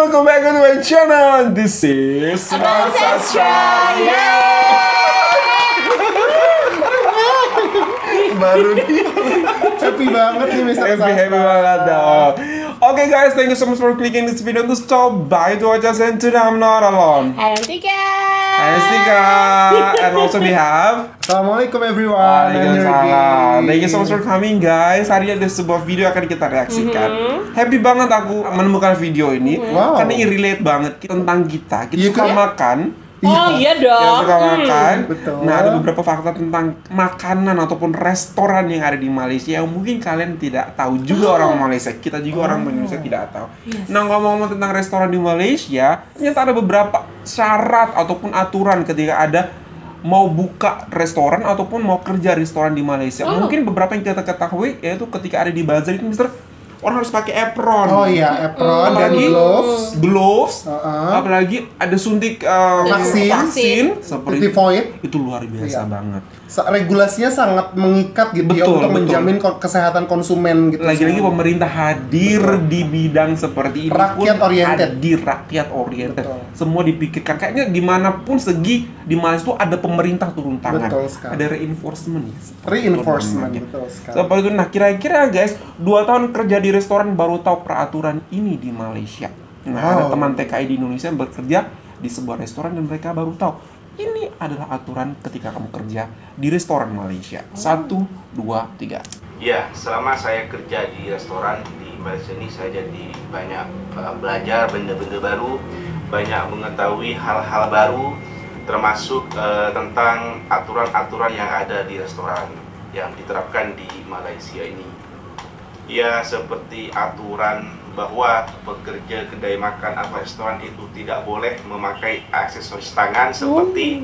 welcome back to my channel. This is Sastra. Baru nih. Happy banget nih Mr. Sastra. Happy banget dong. Okay guys, thank you so much for clicking this video to stop by to watch us, and today I'm not alone. I'm Tika. Hi Tika. And also we have Assalamualaikum everyone. Waalaikumsalam. Thank you so much for coming guys. Hari ini ada sebuah video akan kita reaksikan. Happy banget aku menemukan video ini. Wow. Karena ini relate banget tentang kita. Kita Iya suka kan? makan. Oh iya Kita dong. suka makan. Betul. Nah, ada beberapa fakta tentang makanan ataupun restoran yang ada di Malaysia yang mungkin kalian tidak tahu juga orang Malaysia. Kita juga orang Indonesia tidak tahu. Yes. Nah, ngomong-ngomong tentang restoran di Malaysia, ternyata ada beberapa syarat ataupun aturan ketika ada mau buka restoran ataupun mau kerja restoran di Malaysia. Mungkin beberapa yang kita ketahui yaitu ketika ada di bazar itu Mister, orang harus pakai apron. Oh iya, apron dan Apalagi gloves. Apalagi ada suntik Vaksin. seperti Typhoid. itu luar biasa Iya. banget. Regulasinya sangat mengikat gitu ya Betul, untuk betul. menjamin kesehatan konsumen gitu. Lagi-lagi pemerintah hadir di bidang seperti ini Rakyat pun oriented. hadir rakyat oriented. Betul. Semua dipikirkan. Kayaknya dimanapun segi di Malaysia itu ada pemerintah turun tangan. Betul sekali. Ada reinforcement ya. Reinforcement, Namanya. betul sekali. Seperti itu. Nah, kira-kira guys, 2 tahun kerja di restoran baru tahu peraturan ini di Malaysia. Nah, ada Wow. teman TKI di Indonesia yang bekerja di sebuah restoran dan mereka baru tahu ini adalah aturan ketika kamu kerja di restoran Malaysia. 1, 2, 3. Ya, selama saya kerja di restoran di Malaysia ini, saya jadi banyak belajar benda-benda baru, banyak mengetahui hal-hal baru, termasuk tentang aturan-aturan yang ada di restoran yang diterapkan di Malaysia ini. Ya, seperti aturan bahwa pekerja kedai makan atau restoran itu tidak boleh memakai aksesoris tangan seperti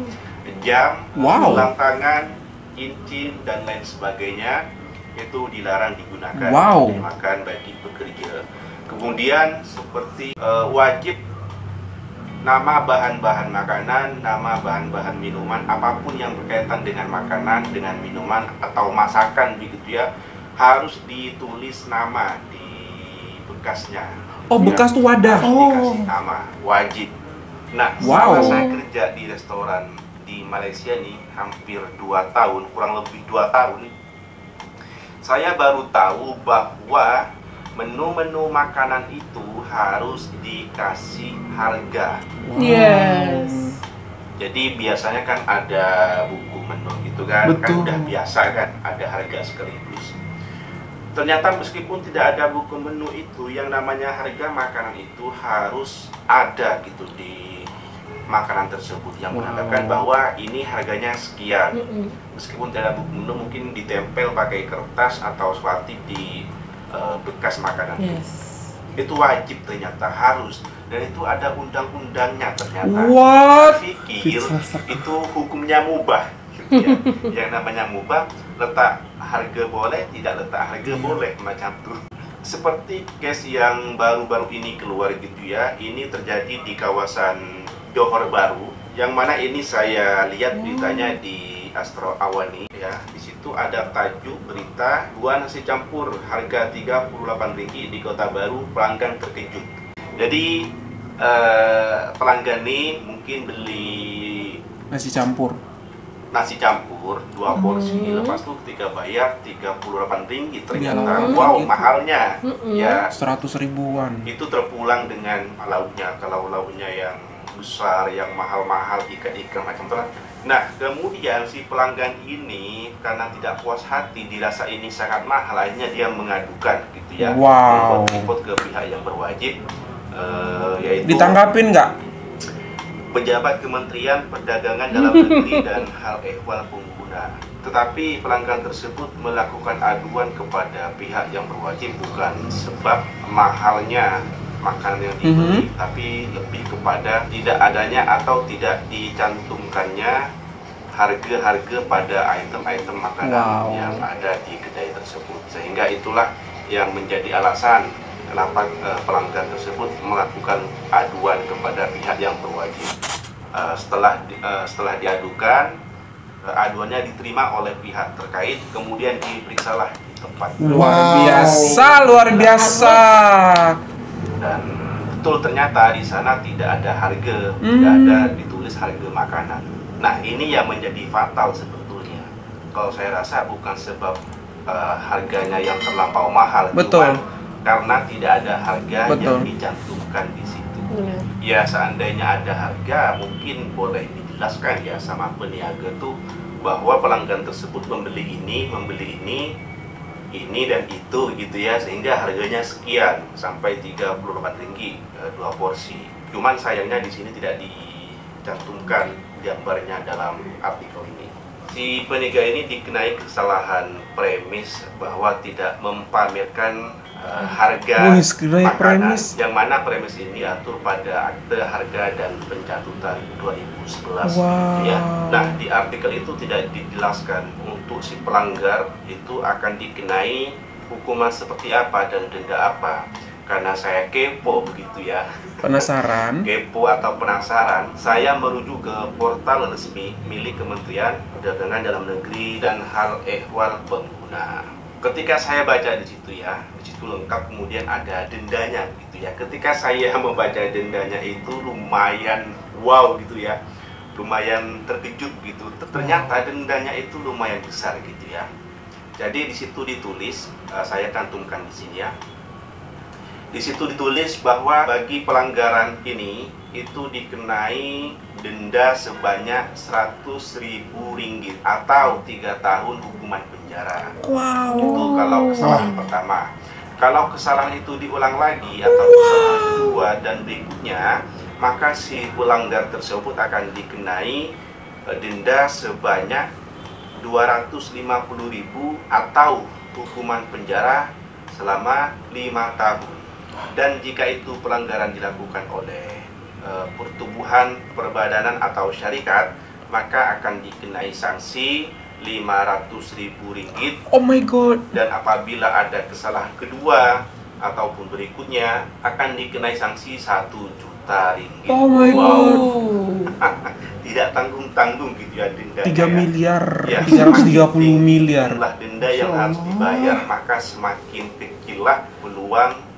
jam, Wow. gelang tangan, cincin, dan lain sebagainya. Itu dilarang digunakan Wow. di makan bagi pekerja. Kemudian seperti wajib nama bahan-bahan makanan, nama bahan-bahan minuman, apapun yang berkaitan dengan makanan, dengan minuman atau masakan begitu ya, harus ditulis nama di bekasnya. Oh, bekas tuh wadah. Dikasih nama, wajib. Nah, Wow. selama saya kerja di restoran di Malaysia nih hampir 2 tahun, kurang lebih 2 tahun, saya baru tahu bahwa menu-menu makanan itu harus dikasih harga. Yes. Jadi biasanya kan ada buku menu gitu kan, Betul. udah biasa kan ada harga sekaligus. Ternyata meskipun tidak ada buku menu itu, yang namanya harga makanan itu harus ada gitu di makanan tersebut yang menandakan bahwa ini harganya sekian. Meskipun tidak ada buku menu, mungkin ditempel pakai kertas atau selotip di bekas makanan. Yes. Itu wajib ternyata, harus, dan itu ada undang-undangnya ternyata. What? Saya pikir itu hukumnya mubah gitu ya. Yang namanya mubah, letak harga boleh, tidak letak harga boleh, macam tuh. Seperti case yang baru-baru ini keluar gitu ya, ini terjadi di kawasan Johor Bahru, yang mana ini saya lihat beritanya di Astro Awani ya. Di situ ada tajuk berita 2 nasi campur harga RM38 di Kota Baru, pelanggan terkejut. Jadi pelanggan nih mungkin beli Nasi campur. nasi campur 2 porsi, lepas itu ketika bayar RM38, ternyata Iya, wow gitu. mahalnya ya. 100 ribuan. Itu terpulang dengan lauknya, kalau lauknya yang besar, yang mahal-mahal, ikan-ikan macam itu. Nah, kemudian si pelanggan ini karena tidak puas hati, dirasa ini sangat mahal, akhirnya dia mengadukan gitu ya. Wow. Repot ke pihak yang berwajib, yaitu Ditanggapin nggak? pejabat Kementerian Perdagangan Dalam Negeri dan Hal Ehwal Pengguna. Tetapi pelanggan tersebut melakukan aduan kepada pihak yang berwajib bukan sebab mahalnya makanan yang dibeli, tapi lebih kepada tidak adanya atau tidak dicantumkannya harga-harga pada item-item makanan yang ada di kedai tersebut. Sehingga itulah yang menjadi alasan kenapa pelanggan tersebut melakukan aduan kepada pihak yang berwajib. Setelah diadukan, aduannya diterima oleh pihak terkait, kemudian diperiksalah di tempat. Luar biasa, luar biasa. Dan betul ternyata di sana tidak ada harga, tidak ada ditulis harga makanan. Nah, ini yang menjadi fatal sebetulnya. Kalau saya rasa bukan sebab harganya yang terlampau mahal, Betul. cuman karena tidak ada harga Betul. yang dicantumkan di situ. Ya, seandainya ada harga, mungkin boleh dijelaskan ya sama peniaga tuh bahwa pelanggan tersebut membeli ini dan itu gitu ya, sehingga harganya sekian sampai 38 ringgit 2 porsi. Cuman sayangnya di sini tidak dicantumkan gambarnya dalam artikel ini. Si peniaga ini dikenai kesalahan premis bahwa tidak mempamerkan harga makanan, yang mana premis ini diatur pada Akte Harga dan Pencatutan 2011. Ya. Nah, di artikel itu tidak dijelaskan untuk si pelanggar itu akan dikenai hukuman seperti apa dan denda apa. Karena saya kepo begitu ya, Penasaran. kepo atau penasaran, saya merujuk ke portal resmi milik Kementerian Perdagangan Dalam Negeri dan Hal Ehwal Pengguna. Ketika saya baca di situ ya, di situ lengkap, kemudian ada dendanya gitu ya. Ketika saya membaca dendanya itu lumayan wow gitu ya, lumayan terkejut gitu. Ternyata dendanya itu lumayan besar gitu ya. Jadi di situ ditulis, saya cantumkan di sini ya. Di situ ditulis bahwa bagi pelanggaran ini itu dikenai denda sebanyak 100.000 ringgit atau 3 tahun hukuman penjara. Itu kalau kesalahan pertama. Kalau kesalahan itu diulang lagi atau kesalahan kedua dan berikutnya, maka si pelanggar tersebut akan dikenai denda sebanyak 250.000 atau hukuman penjara selama 5 tahun. Dan jika itu pelanggaran dilakukan oleh pertubuhan, perbadanan atau syarikat, maka akan dikenai sanksi 500.000 ringgit. Oh my god. Dan apabila ada kesalahan kedua ataupun berikutnya, akan dikenai sanksi 1 juta ringgit. Oh my god. Tidak tanggung-tanggung gitu ya denda. 3 miliar, Ya, 330 miliar. jumlah denda yang harus dibayar, maka semakin kecillah peluang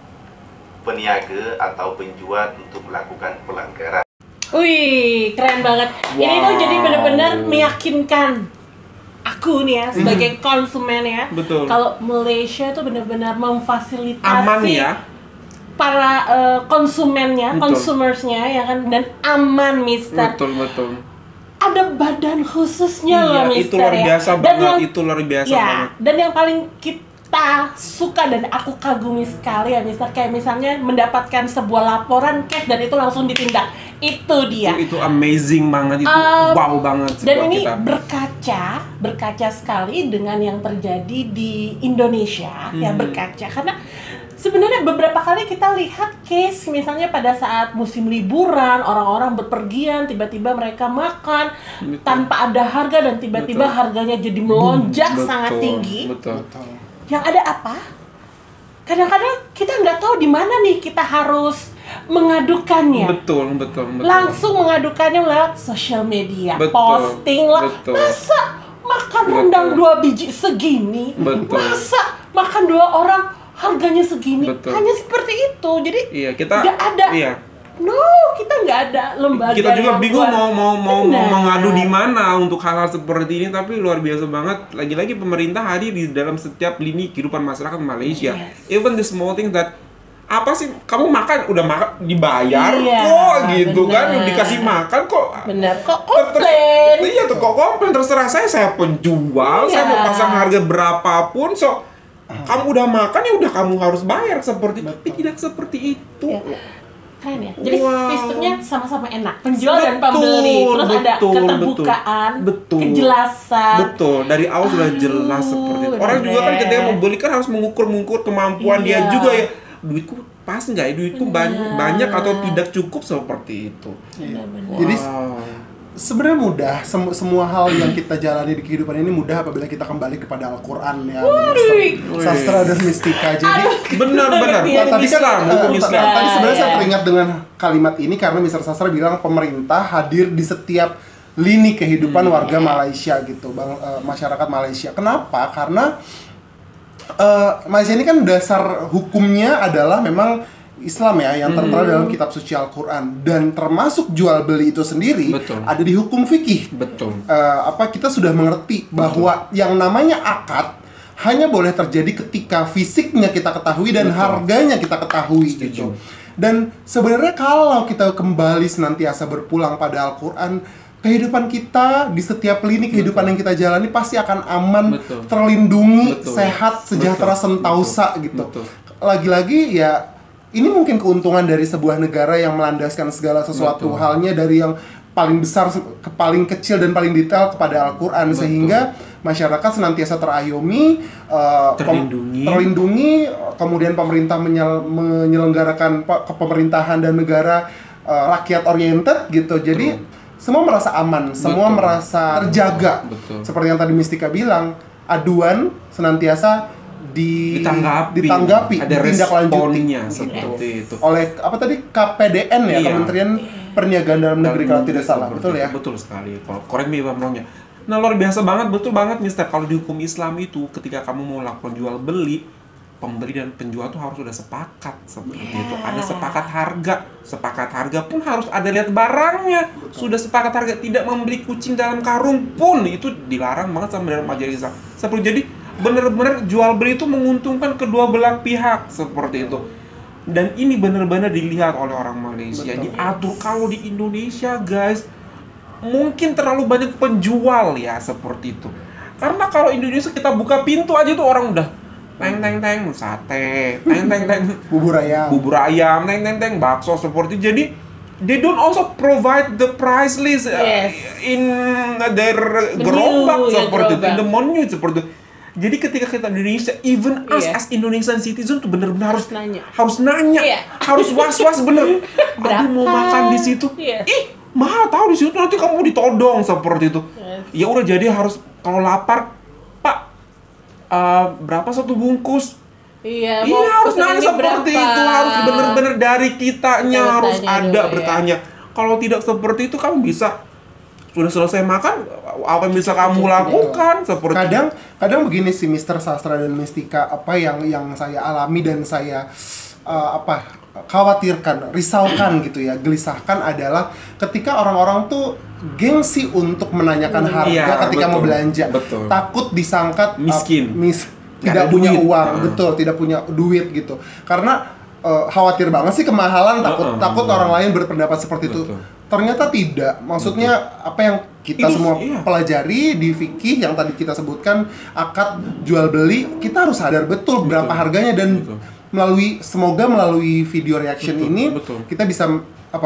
peniaga atau penjual untuk melakukan pelanggaran. Wih, keren banget. Ini tuh jadi benar-benar meyakinkan aku nih ya sebagai konsumen ya. Betul. Kalau Malaysia tuh benar-benar memfasilitasi Aman ya. para konsumennya, Betul. consumersnya ya kan, dan aman, Mister. Betul. Ada badan khususnya loh, Iya, Mister. itu luar biasa Dan banget, yang- itu luar biasa ya, banget. dan yang paling kita suka dan aku kagumi sekali ya, Mister, kayak misalnya mendapatkan sebuah laporan cash dan itu langsung ditindak. Itu dia. Itu amazing banget, itu wow banget sih Dan buat ini kita. berkaca sekali dengan yang terjadi di Indonesia ya, berkaca karena sebenarnya beberapa kali kita lihat case misalnya pada saat musim liburan, orang-orang berpergian, tiba-tiba mereka makan tanpa ada harga dan tiba-tiba Betul. harganya jadi melonjak Betul, sangat tinggi. Betul. Yang ada apa? Kadang-kadang kita nggak tahu di mana nih kita harus mengadukannya. Betul. Langsung mengadukannya lewat sosial media, Betul, posting lah. betul. Masa makan Betul. rendang 2 biji segini? Betul. Masa makan 2 orang harganya segini? Betul. Hanya seperti itu. Jadi Iya, kita nggak ada. Iya. No, kita nggak ada lembaga. Kita juga yang bingung buat- mau Benar. mengadu di mana untuk hal-hal seperti ini, tapi luar biasa banget. Lagi-lagi pemerintah hadir di dalam setiap lini kehidupan masyarakat Malaysia. Yes. Even the small thing that apa sih kamu makan udah makan dibayar Iya, kok gitu kan, benar. dikasih makan kok. Bener kok komplain. Iya tuh kok komplain, terserah saya penjual, saya mau Iya. pasang harga berapapun, so kamu udah makan ya udah kamu harus bayar seperti itu. Tapi tidak seperti itu. Iya. Keren ya. Jadi Wow. sistemnya sama-sama enak. Penjual dan pembeli. Terus ada keterbukaan, betul. kejelasan. Betul, dari awal sudah jelas seperti itu. Orang juga kan bener. ketika mau beli kan harus mengukur kemampuan dia Iya. juga ya. Duitku pas nggak ya? Duitku banyak atau tidak cukup seperti itu. Benar-benar. Jadi Wow. sebenarnya mudah, semua hal yang kita jalani di kehidupan ini mudah apabila kita kembali kepada Al-Quran ya, sastra dan mistika. Jadi benar. Iya, tadi Islam, hukum Islam. tadi sebenarnya saya Iya. teringat dengan kalimat ini karena Mr. Sastra bilang pemerintah hadir di setiap lini kehidupan warga Malaysia gitu, masyarakat Malaysia. Kenapa? Karena Malaysia ini kan dasar hukumnya adalah memang Islam ya yang tertera dalam kitab suci Al-Qur'an, dan termasuk jual beli itu sendiri ada di hukum fikih. Kita sudah mengerti bahwa yang namanya akad hanya boleh terjadi ketika fisiknya kita ketahui dan harganya kita ketahui gitu. Dan sebenarnya kalau kita kembali senantiasa berpulang pada Al-Qur'an, kehidupan kita di setiap lini kehidupan yang kita jalani pasti akan aman, terlindungi, sehat, sejahtera, sentausa gitu. Lagi-lagi ya ini mungkin keuntungan dari sebuah negara yang melandaskan segala sesuatu halnya dari yang paling besar ke paling kecil dan paling detail kepada Al-Qur'an, sehingga masyarakat senantiasa terayomi, terlindungi, kemudian pemerintah menyelenggarakan kepemerintahan dan negara rakyat oriented gitu. Jadi semua merasa aman, semua merasa terjaga. Seperti yang tadi Mistika bilang, aduan senantiasa ditanggapi, ada responnya seperti itu. Oleh apa tadi KPDN ya, Kementerian Perniagaan Dalam Negeri kalau tidak salah, betul ya? Betul sekali. Kalau korek me bang. Nah, luar biasa banget, betul banget Mister. Kalau di hukum Islam itu ketika kamu mau lakukan jual beli, pembeli dan penjual tuh harus sudah sepakat seperti itu. Ada sepakat harga pun harus ada lihat barangnya. Sudah sepakat harga, tidak membeli kucing dalam karung pun itu dilarang banget sama dalam majelis Islam. Seperti jadi benar-benar jual beli itu menguntungkan kedua belah pihak seperti itu. Dan ini benar-benar dilihat oleh orang Malaysia. Diatur. Kalau di Indonesia guys, mungkin terlalu banyak penjual ya seperti itu. Karena kalau Indonesia kita buka pintu aja tuh orang udah teng sate, teng bubur ayam, teng bakso seperti itu. Jadi they don't also provide the price list in their gerobak seperti itu, in the menu seperti itu. Jadi ketika kita Indonesia, even us as Indonesian citizen tuh benar-benar harus nanya, harus was-was bener. Aduh mau makan di situ, ih mahal tahu di situ nanti kamu ditodong seperti itu. Ya udah jadi harus kalau lapar, Pak, berapa satu bungkus? Iya harus nanya seperti itu, harus benar-benar dari kitanya harus ada bertanya. Kalau tidak seperti itu kamu bisa sudah selesai makan, apa yang bisa kamu lakukan seperti kadang begini sih Mr. Sastra dan Mistika, apa yang saya alami dan saya khawatirkan, risaukan gitu ya, gelisahkan adalah ketika orang-orang tuh gengsi untuk menanyakan harga ketika mau belanja, takut disangkat miskin, tidak punya uang, tidak punya duit gitu, karena khawatir banget sih kemahalan, takut orang lain berpendapat seperti itu. Ternyata tidak, maksudnya apa yang kita semua pelajari di fikih yang tadi kita sebutkan, akad jual beli, kita harus sadar betul berapa harganya, dan semoga melalui video reaction ini kita bisa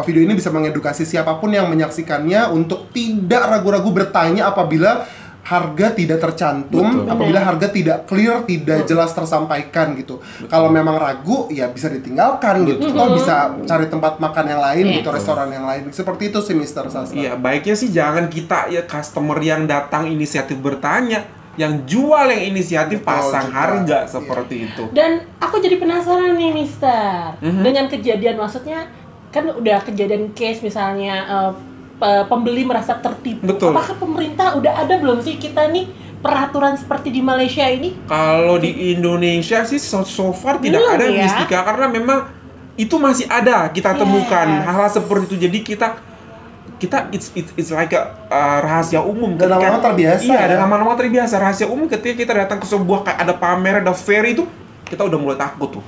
video ini bisa mengedukasi siapapun yang menyaksikannya untuk tidak ragu-ragu bertanya apabila harga tidak tercantum, apabila harga tidak clear, tidak jelas tersampaikan gitu. Kalau memang ragu, ya bisa ditinggalkan gitu. Atau bisa cari tempat makan yang lain gitu, restoran yang lain. Seperti itu sih Mr. Sastra. Iya, baiknya sih jangan kita ya customer yang datang inisiatif bertanya, yang jual yang inisiatif pasang harga seperti itu. Dan aku jadi penasaran nih Mister, dengan kejadian, maksudnya kan udah kejadian case misalnya pembeli merasa tertipu. Apakah pemerintah udah ada belum sih kita nih peraturan seperti di Malaysia ini? Kalau di Indonesia sih so far tidak ada Mistika, karena memang itu masih ada kita temukan hal-hal seperti itu. Jadi kita it's like rahasia umum. Dan lama-lama terbiasa. Iya, dan lama-lama terbiasa rahasia umum. Ketika kita datang ke sebuah kayak ada pamer, ada fair itu, kita udah mulai takut tuh.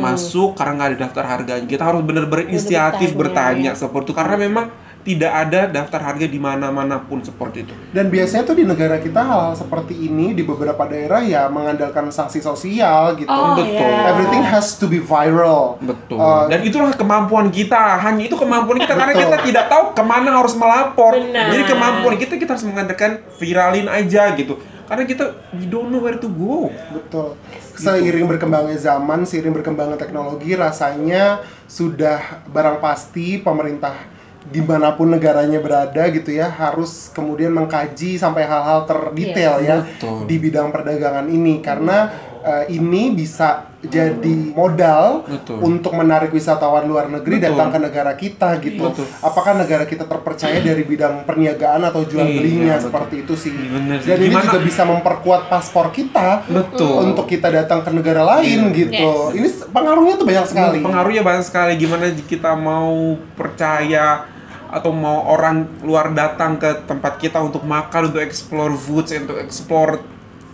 Masuk karena nggak ada daftar harganya. Kita harus benar-benar inisiatif bertanya seperti itu, karena memang tidak ada daftar harga di mana-mana pun seperti itu. Dan biasanya tuh di negara kita hal seperti ini di beberapa daerah ya mengandalkan sanksi sosial gitu. Everything has to be viral. Dan itulah kemampuan kita. Hanya itu kemampuan kita karena kita tidak tahu kemana harus melapor. Jadi kemampuan kita harus mengandalkan viralin aja gitu. Karena kita we don't know where to go. Seiring berkembangnya zaman, seiring berkembangnya teknologi, rasanya sudah barang pasti pemerintah dimanapun negaranya berada gitu ya harus kemudian mengkaji sampai hal-hal terdetail di bidang perdagangan ini, karena ini bisa jadi modal untuk menarik wisatawan luar negeri datang ke negara kita gitu. Apakah negara kita terpercaya dari bidang perniagaan atau jual belinya seperti itu sih. Dan ini juga bisa memperkuat paspor kita untuk kita datang ke negara lain gitu. Ini pengaruhnya tuh banyak sekali. Pengaruhnya banyak sekali. Gimana kita mau percaya atau mau orang luar datang ke tempat kita untuk makan, untuk explore foods, untuk explore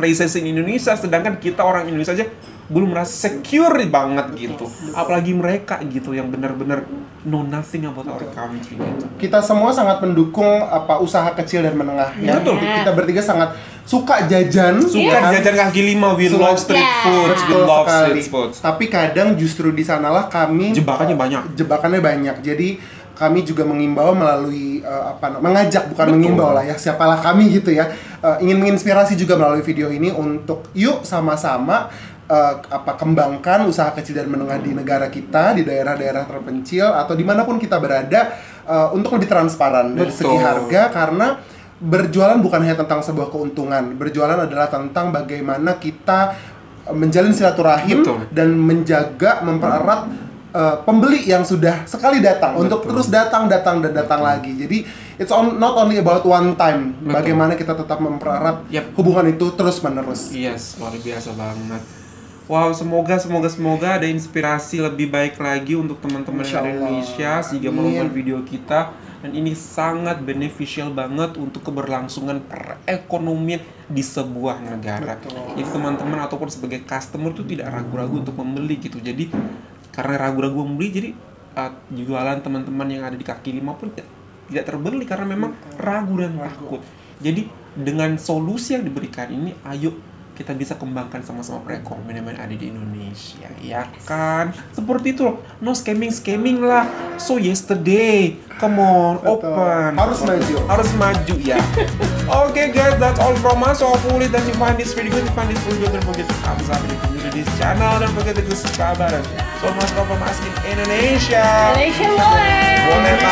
places in Indonesia, sedangkan kita orang Indonesia aja belum merasa secure banget gitu. Apalagi mereka gitu yang benar-benar know nothing about our country gitu. Kita semua sangat mendukung usaha kecil dan menengah ya. Kita bertiga sangat suka jajan, jajan kaki lima, we love street food, we love street food. Tapi kadang justru di sanalah kami jebakannya banyak. Jadi kami juga mengimbau melalui mengajak, bukan mengimbau lah ya, siapalah kami gitu ya, ingin menginspirasi juga melalui video ini untuk yuk sama-sama kembangkan usaha kecil dan menengah di negara kita, di daerah-daerah terpencil atau dimanapun kita berada, untuk lebih transparan dari segi harga, karena berjualan bukan hanya tentang sebuah keuntungan. Berjualan adalah tentang bagaimana kita menjalin silaturahim dan menjaga, mempererat pembeli yang sudah sekali datang untuk terus datang lagi. Jadi it's not only about one time. Bagaimana kita tetap mempererat hubungan itu terus menerus. Yes, luar biasa banget. Wow, semoga ada inspirasi lebih baik lagi untuk teman-teman dari Indonesia sehingga menonton video kita, dan ini sangat beneficial banget untuk keberlangsungan perekonomian di sebuah negara. Jadi teman-teman ataupun sebagai customer tuh tidak ragu-ragu untuk membeli gitu. Jadi karena ragu-ragu membeli, jadi jualan teman-teman yang ada di kaki lima pun tidak terbeli karena memang ragu dan takut. Jadi dengan solusi yang diberikan ini, ayo kita bisa kembangkan sama-sama perekonomian yang ada di Indonesia, ya kan? Seperti itu loh, no scamming lah. So yesterday, come on, open. Harus maju ya. Okay guys, that's all from us. So hopefully that you find this video good. Don't forget to subscribe to this channel. Don't forget to subscribe button. So much love from us in Indonesia. Boleh.